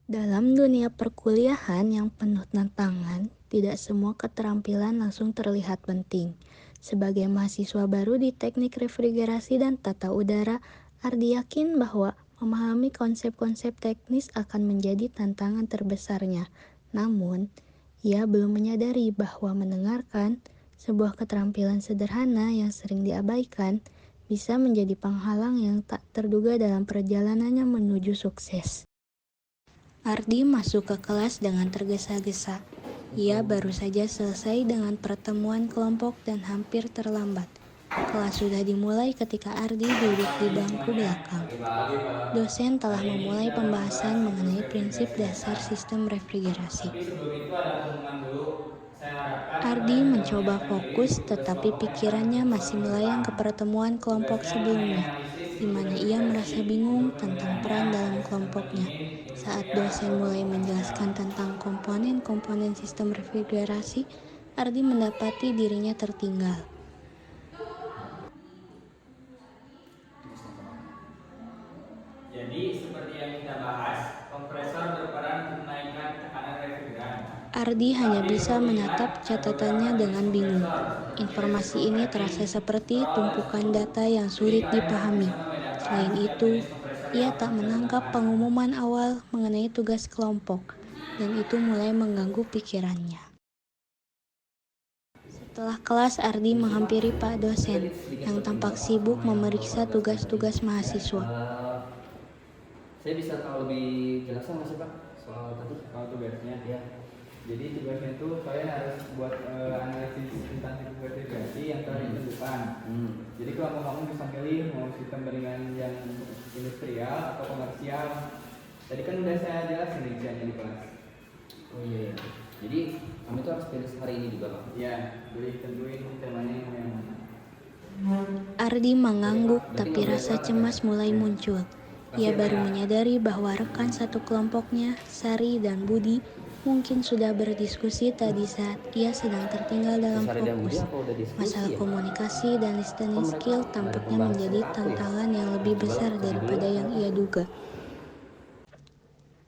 Dalam dunia perkuliahan yang penuh tantangan, tidak semua keterampilan langsung terlihat penting. Sebagai mahasiswa baru di teknik refrigerasi dan tata udara, Ardi yakin bahwa memahami konsep-konsep teknis akan menjadi tantangan terbesarnya. Namun, ia belum menyadari bahwa mendengarkan sebuah keterampilan sederhana yang sering diabaikan bisa menjadi penghalang yang tak terduga dalam perjalanannya menuju sukses. Ardi masuk ke kelas dengan tergesa-gesa. Ia baru saja selesai dengan pertemuan kelompok dan hampir terlambat. Kelas sudah dimulai ketika Ardi duduk di bangku belakang. Dosen telah memulai pembahasan mengenai prinsip dasar sistem refrigerasi. Tapi sebelum itu ada pengumuman dulu. Saya harapkan Ardi kepada mencoba gabungan sendiri fokus tugas tetapi kelompok yang pikirannya masih bertujuan ke melayang depan. ke pertemuan kelompok Tugasnya mengenai sebelumnya, analisis di sistem mana ia refrigerasi merasa bingung untuk tentang penggunaannya peran dalam pada sistem kelompoknya. pendingin Saat industrial dosen atau mulai komersial. menjelaskan tentang komponen-komponen sistem refrigerasi, Ardi mendapati dirinya tertinggal. Jadi seperti yang kita bahas, kompresor berperan untuk menaikkan tekanan refrigeran. Ardi hanya Tapi bisa perlu menatap diingat, ada beberapa catatannya jenis dengan bingung. kompresor seperti Informasi ini terasa reciprocating, seperti roll, dan tumpukan screw. data yang Jadi sulit kalian harus dipahami. bisa membedakan Selain setiap itu, jenis kompresor yang ia harus tak menangkap dikerjakan. pengumuman awal mengenai tugas kelompok, dan itu mulai mengganggu pikirannya. Setelah kelas, Ardi Permisi Pak, menghampiri Pak saya dosen tadi sedikit yang tampak tertinggal Pak sibuk sama yang memeriksa Bapak jelaskan tadi. tugas-tugas mahasiswa. Saya bisa tahu lebih jelasnya nggak sih Pak soal tadi? Kalau tugasnya, Ya. jadi tugasnya itu kalian harus buat analisis tentang sistem refrigerasi yang telah ditentukan. Jadi kalau kamu bisa pilih mau sistem ringan yang industrial atau komersial. Tadi kan udah saya jelasin rinciannya di kelas. Oh iya. Jadi kami tuh harus pilih hari ini juga Pak. Ya, boleh tentuin temanya yang mana. Ardi mengangguk, tapi rasa cemas mulai muncul. Ia baru menyadari bahwa rekan satu kelompoknya, Sari dan Budi, mungkin sudah berdiskusi tadi saat ia sedang tertinggal dalam Sari dan Budi fokus. apa udah diskusi Masalah ya? komunikasi dan listening Kok mereka skill nggak ada tampaknya pembahasan menjadi ke aku ya? tantangan yang lebih Coba besar kasih daripada dulu. yang ia duga.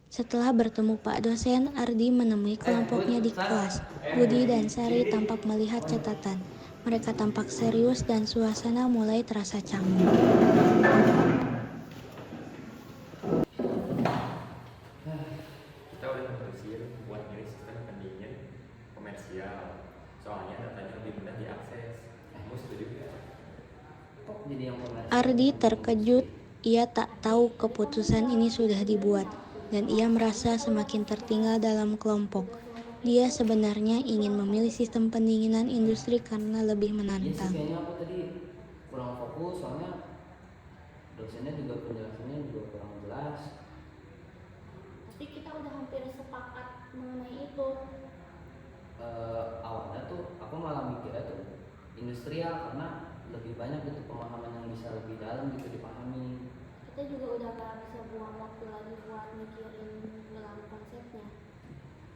Setelah bertemu Pak dosen, Ardi menemui kelompoknya di kelas. Budi dan Sari tampak melihat catatan. Mereka tampak serius dan suasana mulai terasa canggung. Kita udah memutuskan buat milih sistem pendingin komersial. Soalnya datanya lebih mudah diakses. Kamu setuju nggak? Kok jadi yang komersial? Ardi terkejut. Ia tak tahu keputusan ini sudah dibuat, dan ia merasa semakin tertinggal dalam kelompok. Dia sebenarnya ingin memilih sistem pendinginan industri karena lebih Iya sih menantang. kayaknya aku tadi kurang fokus soalnya dosennya juga penjelasannya juga kurang jelas. Tapi kita udah hampir sepakat mengenai itu. Awalnya tuh aku malah mikirnya tuh industrial karena lebih banyak gitu pemahaman yang bisa lebih dalam gitu dipahami. Kita juga udah gak bisa buang waktu lagi buat mikirin dalam konsepnya.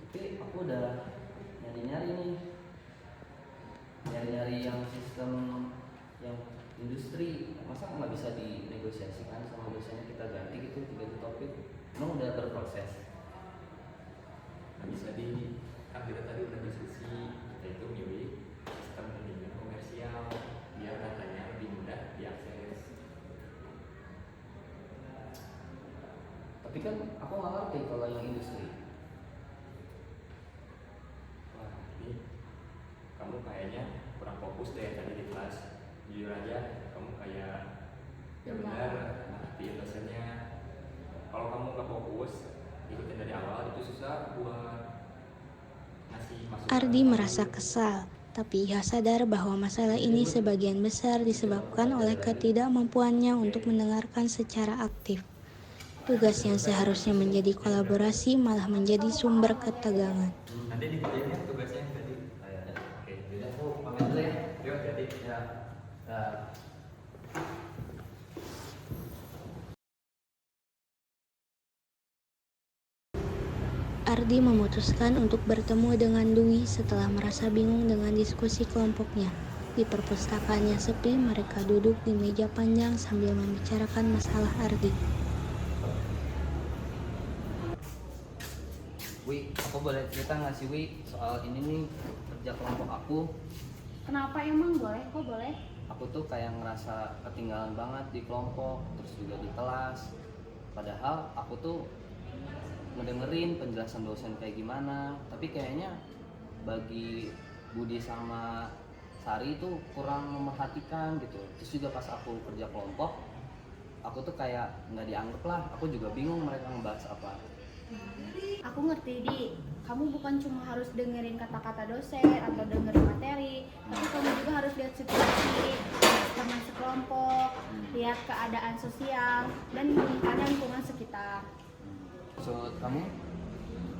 Tapi aku udah nyari-nyari nih, nyari-nyari yang sistem yang industri, masa nggak bisa dinegosiasikan sama dosennya kita ganti gitu ganti topik? Emang udah berproses? Nah, bisa kan kita tadi udah diskusi, kita itu milih sistem pendingin komersial biar datanya lebih mudah diakses. Tapi kan aku nggak ngerti kalau yang industri. Wah, ini kamu kayaknya kurang fokus deh tadi di kelas. Jujur aja, kamu kayak benar ngertiin dosennya. Kalau kamu nggak fokus, ikutin dari awal itu susah buat ngasih masukan. Ardi merasa kesal, tapi ia sadar bahwa masalah ini sebagian besar disebabkan oleh ketidakmampuannya untuk mendengarkan secara aktif. Tugas yang seharusnya menjadi kolaborasi malah menjadi sumber ketegangan. Nanti dikerjainnya tugasnya yang tadi. Oke, jadi aku pamit dulu ya. Yuk, jadi. Ya. Ya. Ardi memutuskan untuk bertemu dengan Dwi setelah merasa bingung dengan diskusi kelompoknya. Di perpustakaan yang sepi, mereka duduk di meja panjang sambil membicarakan masalah Ardi. Wi, aku boleh cerita nggak sih Wi soal ini nih kerja kelompok aku? Kenapa emang boleh? Kok boleh? Aku tuh kayak ngerasa ketinggalan banget di kelompok, terus juga di kelas. Padahal aku tuh ngedengerin penjelasan dosen kayak gimana, tapi kayaknya bagi Budi sama Sari itu kurang memerhatikan gitu. Terus juga pas aku kerja kelompok, aku tuh kayak nggak dianggap lah. Aku juga bingung mereka ngebahas apa. Aku ngerti, Di. Kamu bukan cuma harus dengerin kata-kata dosen atau dengerin materi, tapi kamu juga harus lihat situasi, teman sekelompok, lihat keadaan sosial, dan lingkungan sekitar. Maksud kamu?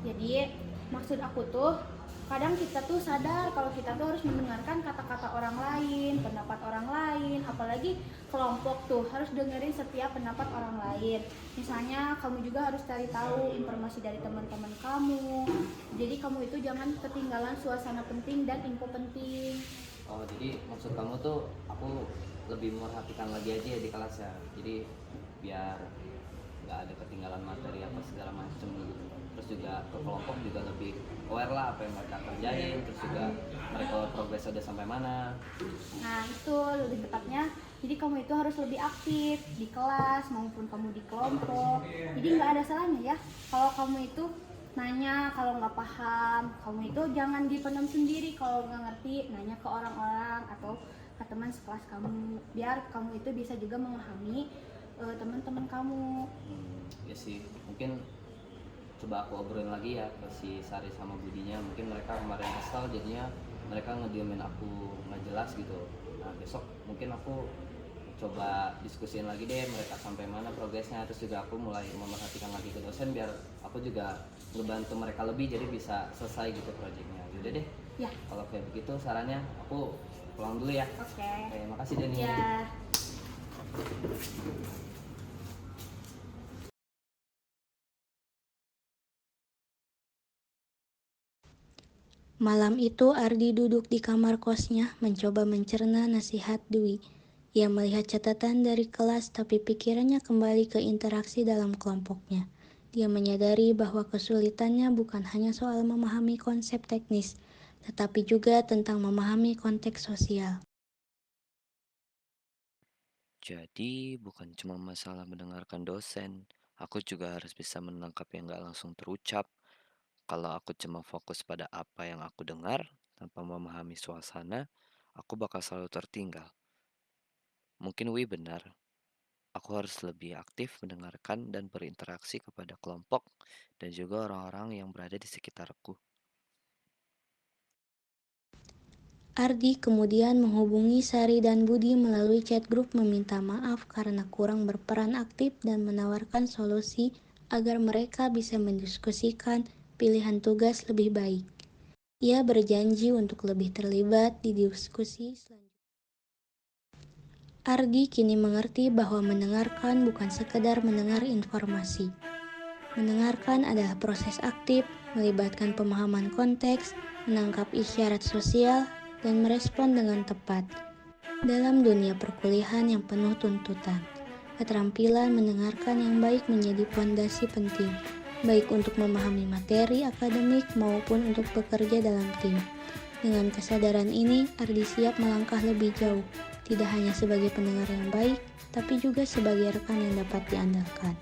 Jadi maksud aku tuh kadang kita tuh sadar kalau kita tuh harus mendengarkan kata-kata orang lain, pendapat orang lain, apalagi kelompok tuh harus dengerin setiap pendapat orang lain. Misalnya kamu juga harus cari tahu informasi dari teman-teman kamu. Jadi kamu itu jangan ketinggalan suasana penting dan info penting. Oh, jadi maksud kamu tuh aku lebih memperhatikan lagi aja ya di kelas ya. Jadi biar nggak ada ketinggalan materi apa segala macem gitu. Terus juga ke kelompok juga lebih aware lah apa yang mereka kerjain, terus juga mereka progres udah sampai mana. Nah itu lebih tepatnya, jadi kamu itu harus lebih aktif di kelas maupun kamu di kelompok. Jadi nggak ada salahnya ya kalau kamu itu nanya kalau nggak paham. Kamu itu jangan dipendam sendiri, kalau nggak ngerti nanya ke orang-orang atau ke teman sekelas kamu, biar kamu itu bisa juga memahami teman-teman kamu. Ya sih, mungkin coba aku obrolin lagi ya ke si Sari sama Budinya. Mungkin mereka kemarin kesal jadinya mereka ngediemin aku nggak jelas gitu. Nah besok mungkin aku coba diskusiin lagi deh mereka sampai mana progresnya. Terus juga aku mulai memerhatikan lagi ke dosen biar aku juga ngebantu mereka lebih jadi bisa selesai gitu proyeknya. Yaudah deh, Ya. kalau kayak begitu sarannya aku pulang dulu ya. Oke. Oke, makasih Deni. Ya. Malam itu Ardi duduk di kamar kosnya mencoba mencerna nasihat Dwi. Ia melihat catatan dari kelas tapi pikirannya kembali ke interaksi dalam kelompoknya. Dia menyadari bahwa kesulitannya bukan hanya soal memahami konsep teknis, tetapi juga tentang memahami konteks sosial. Jadi bukan cuma masalah mendengarkan dosen, aku juga harus bisa menangkap yang gak langsung terucap. Kalau aku cuma fokus pada apa yang aku dengar, tanpa memahami suasana, aku bakal selalu tertinggal. Mungkin Wi benar, aku harus lebih aktif mendengarkan dan berinteraksi kepada kelompok dan juga orang-orang yang berada di sekitarku. Ardi kemudian menghubungi Sari dan Budi melalui chat grup meminta maaf karena kurang berperan aktif dan menawarkan solusi agar mereka bisa mendiskusikan pilihan tugas lebih baik. Ia berjanji untuk lebih terlibat di diskusi selanjutnya. Ardi kini mengerti bahwa mendengarkan bukan sekedar mendengar informasi. Mendengarkan adalah proses aktif, melibatkan pemahaman konteks, menangkap isyarat sosial, dan merespon dengan tepat. Dalam dunia perkuliahan yang penuh tuntutan, keterampilan mendengarkan yang baik menjadi fondasi penting, baik untuk memahami materi akademik maupun untuk bekerja dalam tim. Dengan kesadaran ini, Ardi siap melangkah lebih jauh, tidak hanya sebagai pendengar yang baik, tapi juga sebagai rekan yang dapat diandalkan.